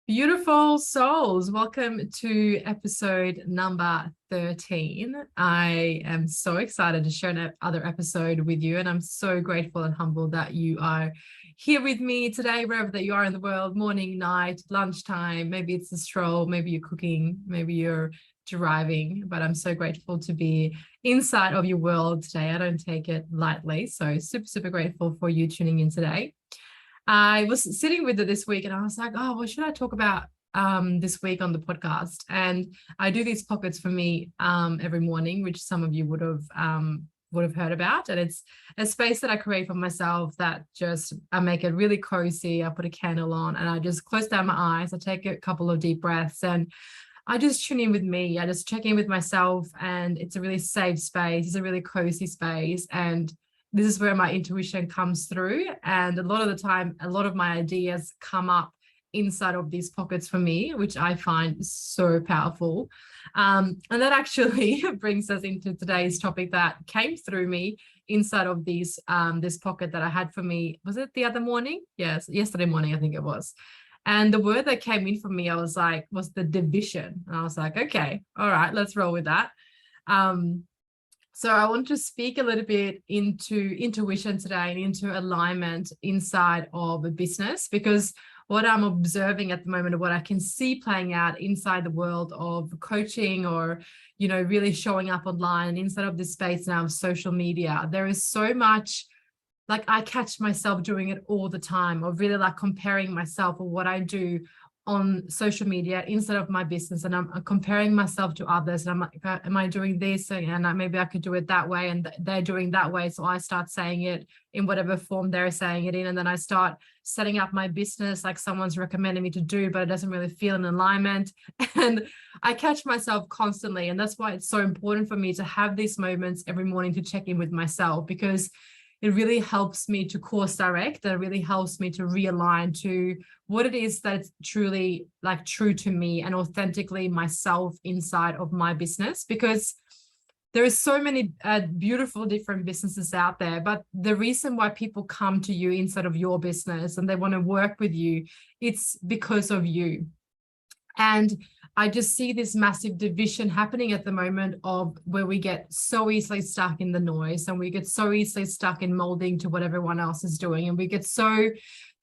Beautiful souls, welcome to episode number 13. I am so excited to share another episode with you, and I'm so grateful and humbled that you are here with me today, wherever that you are in the world, morning, night, lunchtime, maybe it's a stroll, maybe you're cooking, maybe you're driving, but I'm so grateful to be inside of your world today. I don't take it lightly, so super grateful for you tuning in today. I was sitting with it this week and I was like, oh, what should I talk about this week on the podcast? And I do these pockets for me every morning, which some of you would have heard about. And it's a space that I create for myself that just I make it really cozy. I put a candle on and I just close down my eyes. I take a couple of deep breaths and I just tune in with me. I just check in with myself, and it's a really safe space. It's a really cozy space. And this is where my intuition comes through. And a lot of the time, a lot of my ideas come up inside of these pockets for me, which I find so powerful. And that actually brings us into today's topic that came through me inside of this pocket that I had for me. Was it the other morning? Yes, yesterday morning, I think it was. And the word that came in for me, was the division. And I was like, okay, all right, let's roll with that. So I want to speak a little bit into intuition today and into alignment inside of a business, because what I'm observing at the moment, or what I can see playing out inside the world of coaching, or, really showing up online inside of this space now of social media, there is so much, like I catch myself doing it all the time, of really like comparing myself or what I do on social media instead of my business, and I'm comparing myself to others, and I'm like, am I doing this, and maybe I could do it that way, and they're doing that way, so I start saying it in whatever form they're saying it in, and then I start setting up my business like someone's recommending me to do, but it doesn't really feel in alignment. And I catch myself constantly, and that's why it's so important for me to have these moments every morning to check in with myself, because it really helps me to course direct. That really helps me to realign to what it is that's truly like true to me and authentically myself inside of my business, because there are so many beautiful different businesses out there. But the reason why people come to you inside of your business and they want to work with you, it's because of you. And I just see this massive division happening at the moment, of where we get so easily stuck in the noise, and we get so easily stuck in molding to what everyone else is doing. And we get so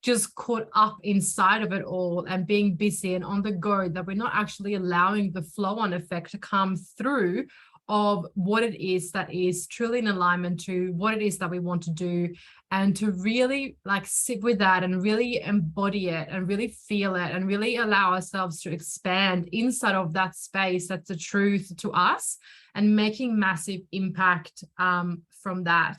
just caught up inside of it all and being busy and on the go, that we're not actually allowing the flow on effect to come through of what it is that is truly in alignment to what it is that we want to do, and to really like sit with that and really embody it and really feel it and really allow ourselves to expand inside of that space that's the truth to us, and making massive impact from that.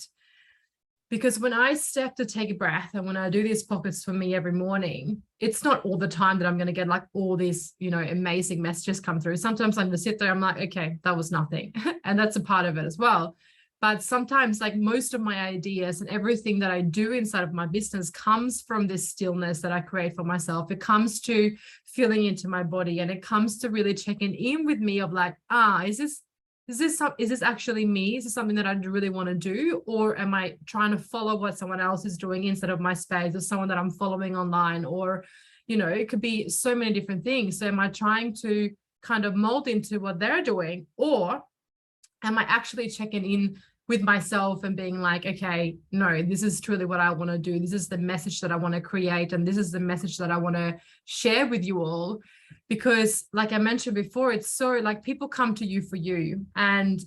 Because when I step to take a breath, and when I do these pockets for me every morning, it's not all the time that I'm going to get like all these, amazing messages come through. Sometimes I'm going to sit there, I'm like, okay, that was nothing. And that's a part of it as well. But sometimes, like, most of my ideas and everything that I do inside of my business comes from this stillness that I create for myself. It comes to feeling into my body, and it comes to really checking in with me of like, is this actually me? Is this something that I really want to do? Or am I trying to follow what someone else is doing instead of my space, or someone that I'm following online? Or, it could be so many different things. So am I trying to kind of mold into what they're doing? Or am I actually checking in with myself and being like, okay, no, this is truly what I want to do. This is the message that I want to create. And this is the message that I want to share with you all. Because like I mentioned before, it's so like people come to you for you. And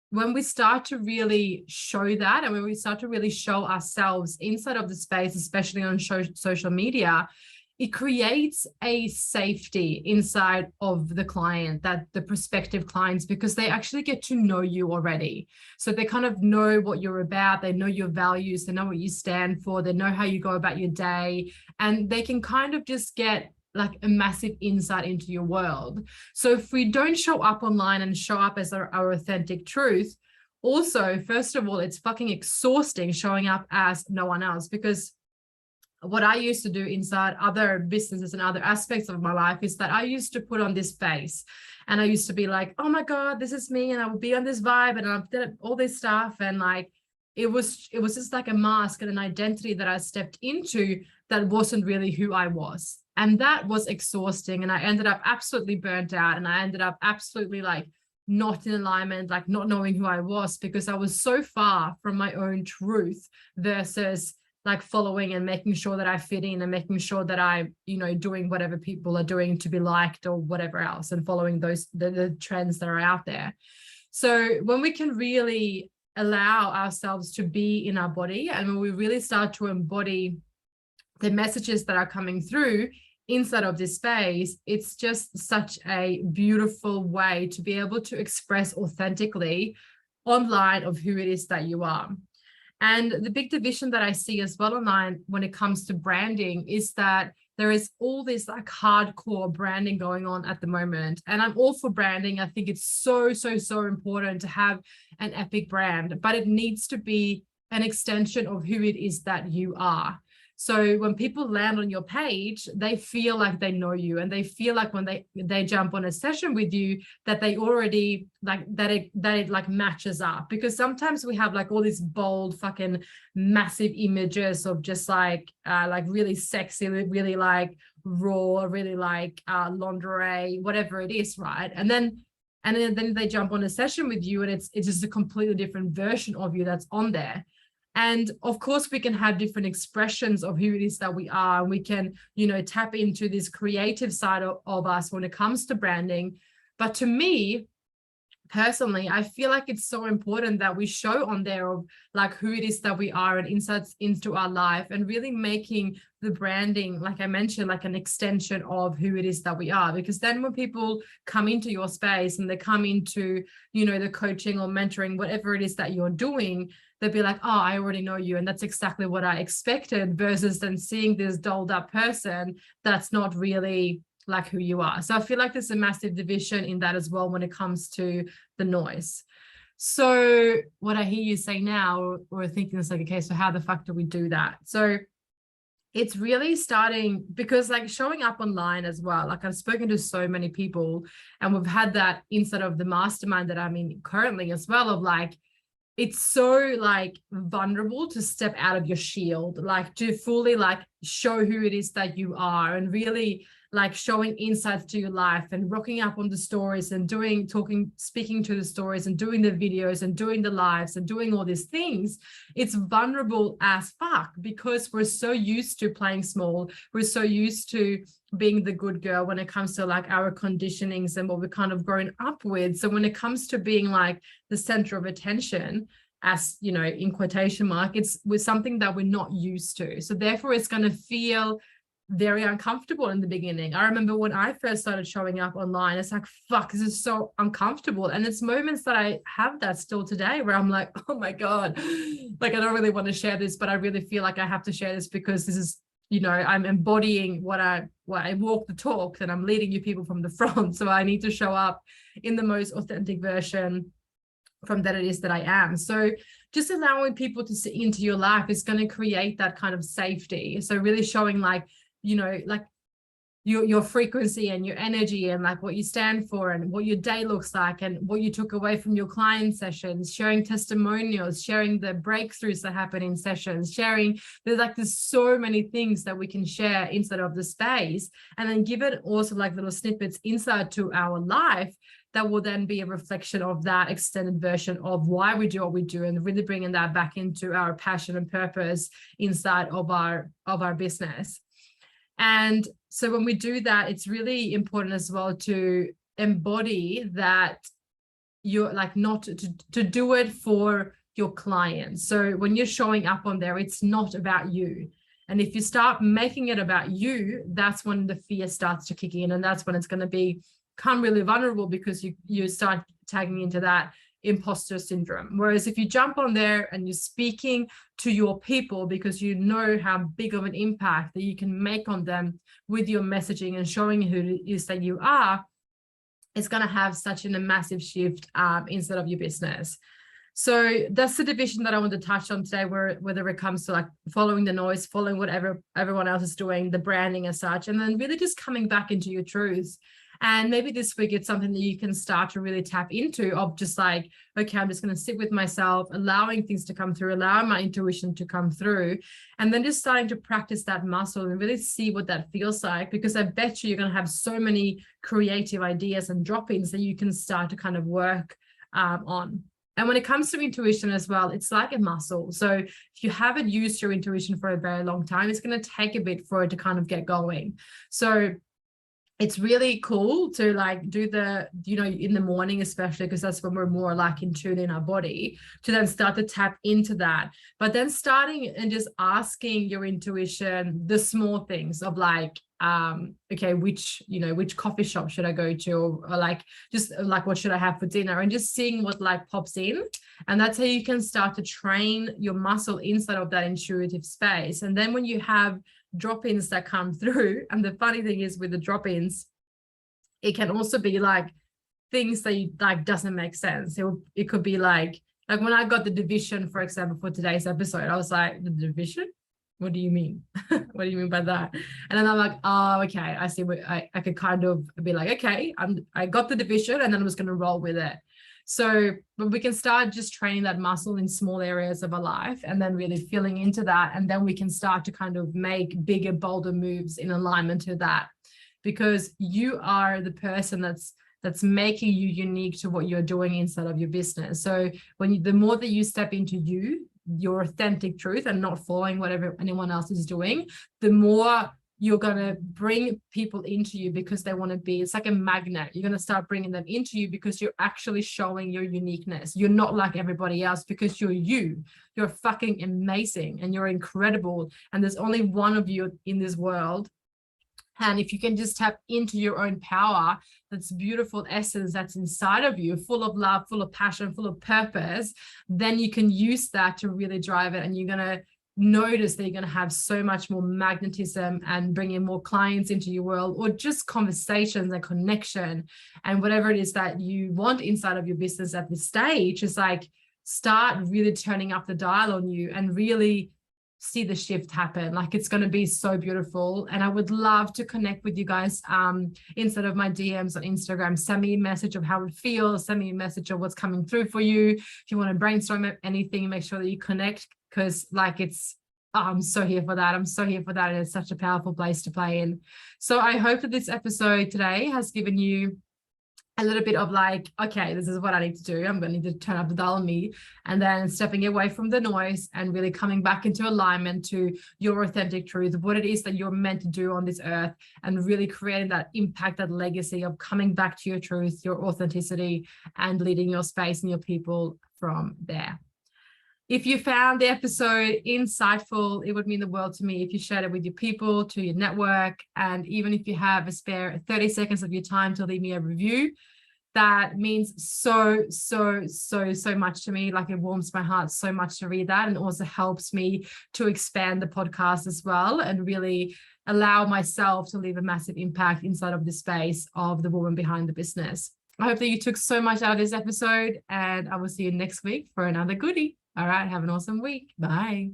when we start to really show that, and when we start to really show ourselves inside of the space, especially on social media, it creates a safety inside of the client, that the prospective clients, because they actually get to know you already. So they kind of know what you're about. They know your values. They know what you stand for. They know how you go about your day, and they can kind of just get like a massive insight into your world. So if we don't show up online and show up as our authentic truth, also, first of all, it's fucking exhausting showing up as no one else. Because what I used to do inside other businesses and other aspects of my life is that I used to put on this face, and I used to be like, oh my God, this is me. And I would be on this vibe, and I did all this stuff. And like, it was just like a mask and an identity that I stepped into, that wasn't really who I was. And that was exhausting. And I ended up absolutely burnt out. And I ended up absolutely like not in alignment, like not knowing who I was, because I was so far from my own truth versus like following and making sure that I fit in and making sure that I, doing whatever people are doing to be liked or whatever else, and following the trends that are out there. So when we can really allow ourselves to be in our body, and when we really start to embody the messages that are coming through inside of this space, it's just such a beautiful way to be able to express authentically online of who it is that you are. And the big division that I see as well online when it comes to branding is that there is all this like hardcore branding going on at the moment. And I'm all for branding. I think it's so, so, so important to have an epic brand, but it needs to be an extension of who it is that you are. So when people land on your page, they feel like they know you, and they feel like when they jump on a session with you, that they already like that it like matches up. Because sometimes we have like all these bold fucking massive images of just like really sexy, really like raw, really like lingerie, whatever it is, right? And then they jump on a session with you, and it's just a completely different version of you that's on there. And of course, we can have different expressions of who it is that we are. And we can, tap into this creative side of us when it comes to branding. But to me, personally, I feel like it's so important that we show on there of like who it is that we are and insights into our life, and really making the branding, like I mentioned, like an extension of who it is that we are. Because then when people come into your space and they come into, the coaching or mentoring, whatever it is that you're doing, they'll be like, oh, I already know you. And that's exactly what I expected, versus then seeing this dolled up person that's not really like who you are. So I feel like there's a massive division in that as well when it comes to the noise. So what I hear you say now, or thinking is like, okay, so how the fuck do we do that? So it's really starting, because like showing up online as well, like I've spoken to so many people, and we've had that inside of the mastermind that I'm in currently as well, of like, it's so like vulnerable to step out of your shield, like to fully like show who it is that you are, and really like showing insights to your life, and rocking up on the stories, and speaking to the stories, and doing the videos, and doing the lives, and doing all these things. It's vulnerable as fuck, because we're so used to playing small. We're so used to being the good girl when it comes to like our conditionings and what we're kind of grown up with. So when it comes to being like the center of attention, as in quotation mark, it's with something that we're not used to. So therefore it's going to feel very uncomfortable in the beginning. I remember when I first started showing up online, it's like, fuck, this is so uncomfortable. And it's moments that I have that still today where I'm like, oh my God, like, I don't really want to share this, but I really feel like I have to share this, because this is, I'm embodying what I walk the talk, and I'm leading you people from the front. So I need to show up in the most authentic version from that it is that I am. So just allowing people to sit into your life is going to create that kind of safety. So really showing like, like your frequency and your energy, and like what you stand for, and what your day looks like, and what you took away from your client sessions, sharing testimonials, sharing the breakthroughs that happen in sessions, there's so many things that we can share inside of the space, and then give it also like little snippets inside to our life that will then be a reflection of that extended version of why we do what we do, and really bringing that back into our passion and purpose inside of our business. And so when we do that, it's really important as well to embody that you're like not to do it for your clients. So when you're showing up on there, it's not about you. And if you start making it about you, that's when the fear starts to kick in, and that's when it's going to become really vulnerable, because you start tagging into that imposter syndrome. Whereas if you jump on there and you're speaking to your people, because you know how big of an impact that you can make on them with your messaging and showing who it is that you are, it's going to have such a massive shift inside of your business. So that's the division that I want to touch on today, whether it comes to like following the noise, following whatever everyone else is doing, the branding as such, and then really just coming back into your truth And maybe this week it's something that you can start to really tap into, of just like, okay, I'm just going to sit with myself, allowing things to come through, allowing my intuition to come through, and then just starting to practice that muscle and really see what that feels like. Because I bet you're going to have so many creative ideas and drop-ins that you can start to kind of work on. And when it comes to intuition as well, it's like a muscle. So if you haven't used your intuition for a very long time, it's going to take a bit for it to kind of get going. So it's really cool to like do the, in the morning, especially because that's when we're more like in tune in our body, to then start to tap into that. But then starting and just asking your intuition the small things of like, okay, which coffee shop should I go to, or like, just like, what should I have for dinner, and just seeing what like pops in. And that's how you can start to train your muscle inside of that intuitive space. And then when you have drop-ins that come through, and the funny thing is with the drop-ins, it can also be like things that you like doesn't make sense. It could be like when I got the division, for example, for today's episode, I was like, the division? What do you mean? What do you mean by that? And then I'm like, oh, okay, I see. I could kind of be like, okay, I got the division, and then I was going to roll with it. So, but we can start just training that muscle in small areas of our life, and then really feeling into that. And then we can start to kind of make bigger, bolder moves in alignment to that, because you are the person that's making you unique to what you're doing inside of your business. So the more that you step into your authentic truth and not following whatever anyone else is doing, the more you're going to bring people into you, because they want to be, it's like a magnet. You're going to start bringing them into you because you're actually showing your uniqueness. You're not like everybody else, because you're fucking amazing and you're incredible. And there's only one of you in this world. And if you can just tap into your own power, that's beautiful essence that's inside of you, full of love, full of passion, full of purpose, then you can use that to really drive it. And you're going to notice that you're going to have so much more magnetism and bring in more clients into your world, or just conversations and connection, and whatever it is that you want inside of your business at this stage. Is like, start really turning up the dial on you and really see the shift happen. Like, it's going to be so beautiful. And I would love to connect with you guys. Instead of my DMs on Instagram, send me a message of how it feels, send me a message of what's coming through for you. If you want to brainstorm anything, make sure that you connect, because like I'm so here for that. I'm so here for that. And it's such a powerful place to play in. So I hope that this episode today has given you a little bit of like, okay, this is what I need to do. I'm going to need to turn up the dial on me, and then stepping away from the noise and really coming back into alignment to your authentic truth, what it is that you're meant to do on this earth, and really creating that impact, that legacy of coming back to your truth, your authenticity, and leading your space and your people from there. If you found the episode insightful, it would mean the world to me if you shared it with your people, to your network. And even if you have a spare 30 seconds of your time to leave me a review, that means so much to me. Like, it warms my heart so much to read that, and also helps me to expand the podcast as well, and really allow myself to leave a massive impact inside of the space of the woman behind the business. I hope that you took so much out of this episode, and I will see you next week for another goodie. All right, have an awesome week. Bye.